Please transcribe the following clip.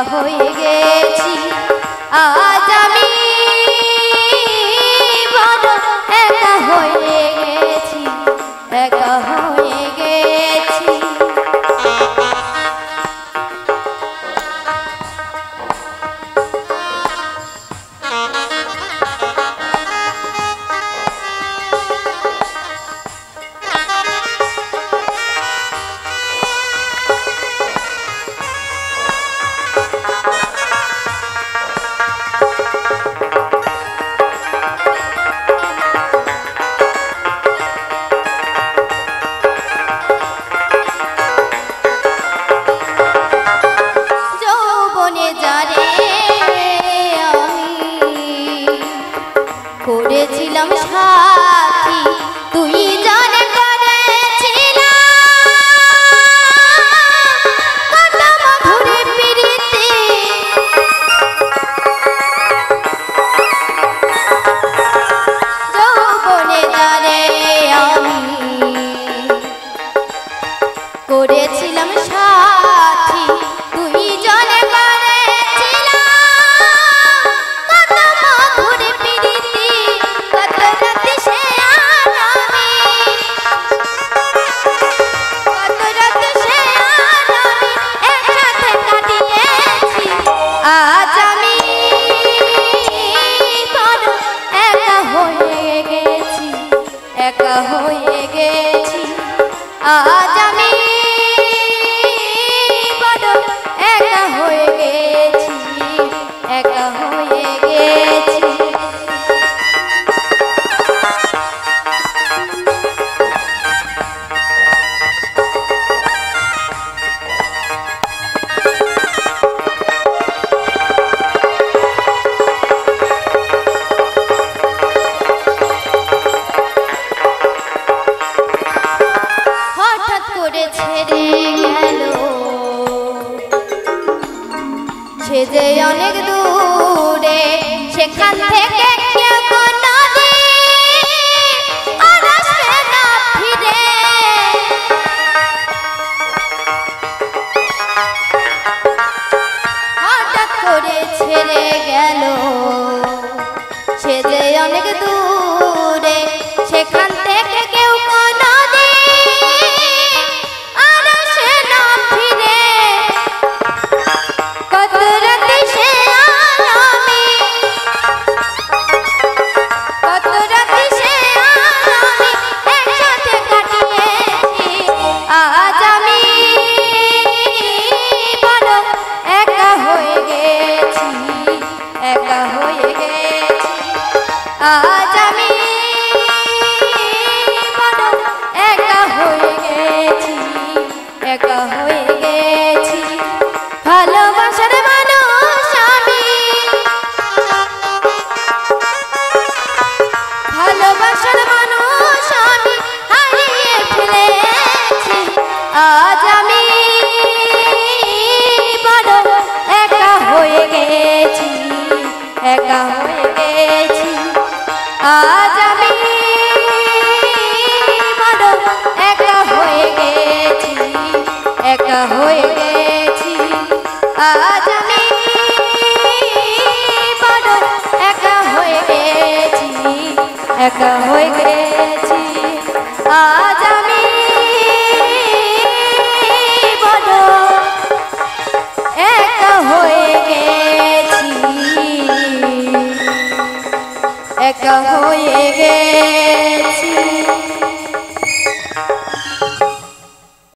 হয়ে গেছি আজ আমি বড় একা হয়ে গেছি একা হয়ে গেছি করেছিলাম সাথী তুই জানে করেছিলাম কত মধুরে প্রীতি যৌবনে জানে আমি করেছিলাম সাথী তুই জানে একা হয়ে গেছি আজ আমি বড় একা হয়ে গেছি একা হয়ে গেছি ছেড়ে গেল সে যে অনেক দূরে সেখান থেকে কেউ কোনোদিন আর আসবে না ফিরে হঠাৎ করে ছেড়ে গেল সে যে অনেক দূরে সেখান থেকে কেউ আজ আমি বড় একা হয়ে গেছি একা হয়ে গেছি আজ আমি বড় একা হয়ে গেছি একা হয়ে গেছি ভালোবাসার মানুষ আমি ভালোবাসার মানুষ আমি হারিয়ে ফেলেছি আজ আমি বড় একা হয়ে গেছি একা হয়ে গেছি আজ আমি বড় একা হয়ে গেছি একা হয়ে গেছি আজ আমি বড় একা হয়ে গেছি একা হয়ে গেছি